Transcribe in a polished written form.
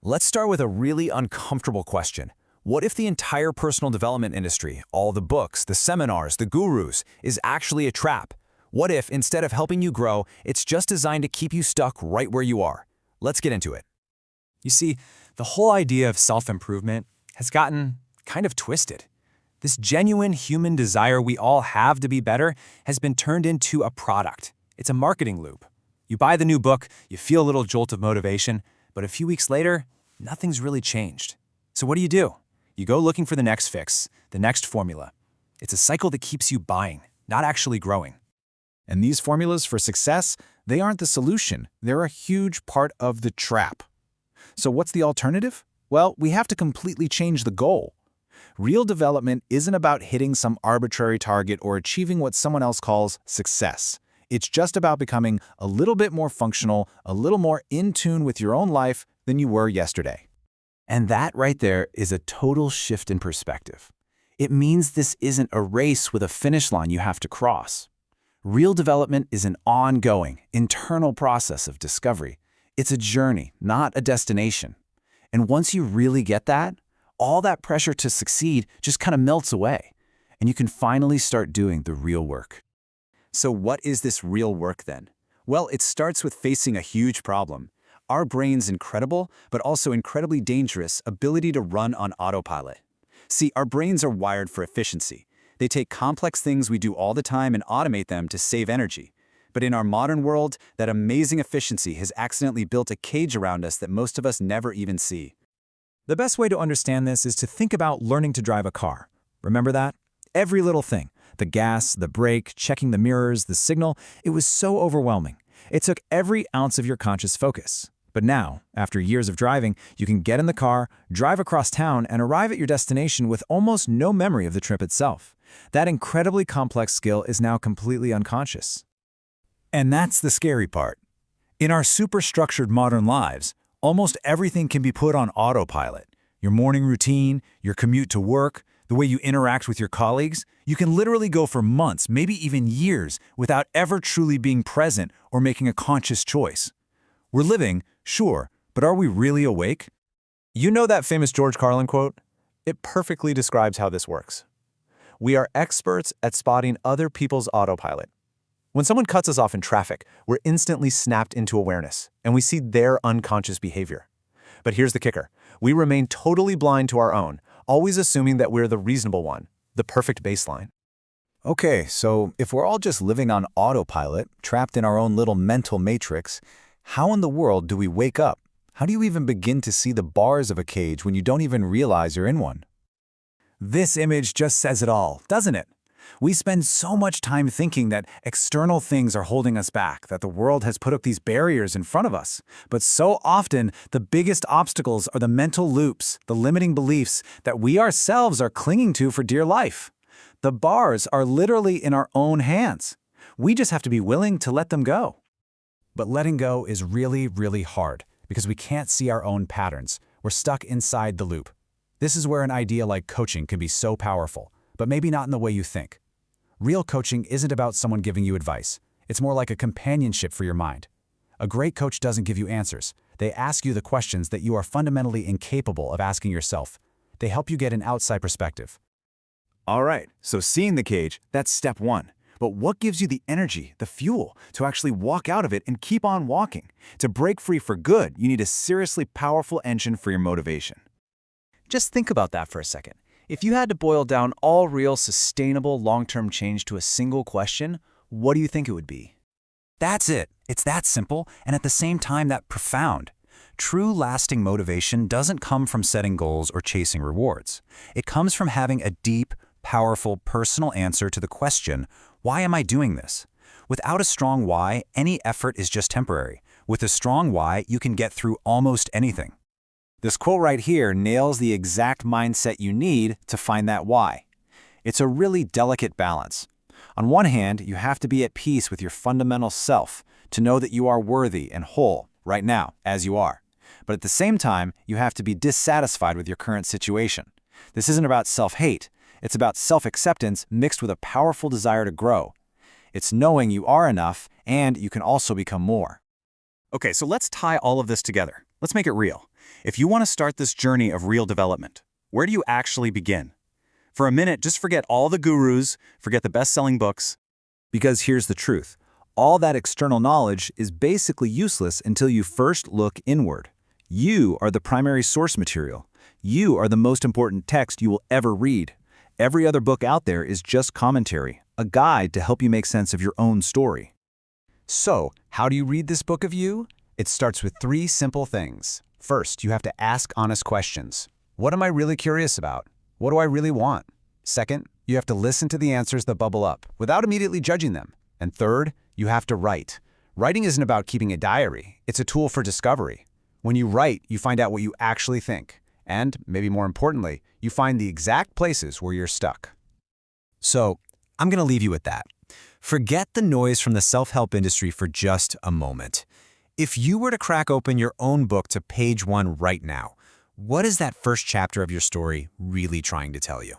Let's start with a really uncomfortable question. What if the entire personal development industry, all the books, the seminars, the gurus, is actually a trap? What if, instead of helping you grow, it's just designed to keep you stuck right where you are? Let's get into it. You see, the whole idea of self-improvement has gotten kind of twisted. This genuine human desire we all have to be better has been turned into a product. It's a marketing loop. You buy the new book, you feel a little jolt of motivation, but a few weeks later, nothing's really changed. So what do? You go looking for the next fix, the next formula. It's a cycle that keeps you buying, not actually growing. And these formulas for success, they aren't the solution. They're a huge part of the trap. So what's the alternative? Well, we have to completely change the goal. Real development isn't about hitting some arbitrary target or achieving what someone else calls success. It's just about becoming a little bit more functional, a little more in tune with your own life than you were yesterday. And that right there is a total shift in perspective. It means this isn't a race with a finish line you have to cross. Real development is an ongoing, internal process of discovery. It's a journey, not a destination. And once you really get that, all that pressure to succeed just kind of melts away, and you can finally start doing the real work. So what is this real work then? Well, it starts with facing a huge problem. Our brain's incredible, but also incredibly dangerous ability to run on autopilot. See, our brains are wired for efficiency. They take complex things we do all the time and automate them to save energy. But in our modern world, that amazing efficiency has accidentally built a cage around us that most of us never even see. The best way to understand this is to think about learning to drive a car. Remember that? Every little thing, the gas, the brake, checking the mirrors, the signal, it was so overwhelming. It took every ounce of your conscious focus. But now, after years of driving, you can get in the car, drive across town, and arrive at your destination with almost no memory of the trip itself. That incredibly complex skill is now completely unconscious. And that's the scary part. In our super-structured modern lives, almost everything can be put on autopilot. Your morning routine, your commute to work, the way you interact with your colleagues, you can literally go for months, maybe even years, without ever truly being present or making a conscious choice. We're living, sure, but are we really awake? You know that famous George Carlin quote? It perfectly describes how this works. We are experts at spotting other people's autopilot. When someone cuts us off in traffic, we're instantly snapped into awareness, and we see their unconscious behavior. But here's the kicker. We remain totally blind to our own, always assuming that we're the reasonable one, the perfect baseline. Okay, so if we're all just living on autopilot, trapped in our own little mental matrix, how in the world do we wake up? How do you even begin to see the bars of a cage when you don't even realize you're in one? This image just says it all, doesn't it? We spend so much time thinking that external things are holding us back, that the world has put up these barriers in front of us. But so often, the biggest obstacles are the mental loops, the limiting beliefs that we ourselves are clinging to for dear life. The bars are literally in our own hands. We just have to be willing to let them go. But letting go is really, really hard because we can't see our own patterns. We're stuck inside the loop. This is where an idea like coaching can be so powerful, but maybe not in the way you think. Real coaching isn't about someone giving you advice. It's more like a companionship for your mind. A great coach doesn't give you answers. They ask you the questions that you are fundamentally incapable of asking yourself. They help you get an outside perspective. All right, so seeing the cage, that's step one. But what gives you the energy, the fuel, to actually walk out of it and keep on walking? To break free for good, you need a seriously powerful engine for your motivation. Just think about that for a second. If you had to boil down all real, sustainable, long-term change to a single question, what do you think it would be? That's it. It's that simple, and at the same time that profound. True, lasting motivation doesn't come from setting goals or chasing rewards. It comes from having a deep, powerful, personal answer to the question, why am I doing this? Without a strong why, any effort is just temporary. With a strong why, you can get through almost anything. This quote right here nails the exact mindset you need to find that why. It's a really delicate balance. On one hand, you have to be at peace with your fundamental self, to know that you are worthy and whole right now, as you are. But at the same time, you have to be dissatisfied with your current situation. This isn't about self-hate. It's about self-acceptance mixed with a powerful desire to grow. It's knowing you are enough and you can also become more. Okay, so let's tie all of this together. Let's make it real. If you want to start this journey of real development, where do you actually begin? For a minute, just forget all the gurus, forget the best-selling books. Because here's the truth. All that external knowledge is basically useless until you first look inward. You are the primary source material. You are the most important text you will ever read. Every other book out there is just commentary, a guide to help you make sense of your own story. So, how do you read this book of you? It starts with 3 simple things. First, you have to ask honest questions. What am I really curious about? What do I really want? Second, you have to listen to the answers that bubble up without immediately judging them. And third, you have to write. Writing isn't about keeping a diary. It's a tool for discovery. When you write, you find out what you actually think. And, maybe more importantly, you find the exact places where you're stuck. So, I'm going to leave you with that. Forget the noise from the self-help industry for just a moment. If you were to crack open your own book to page 1 right now, what is that first chapter of your story really trying to tell you?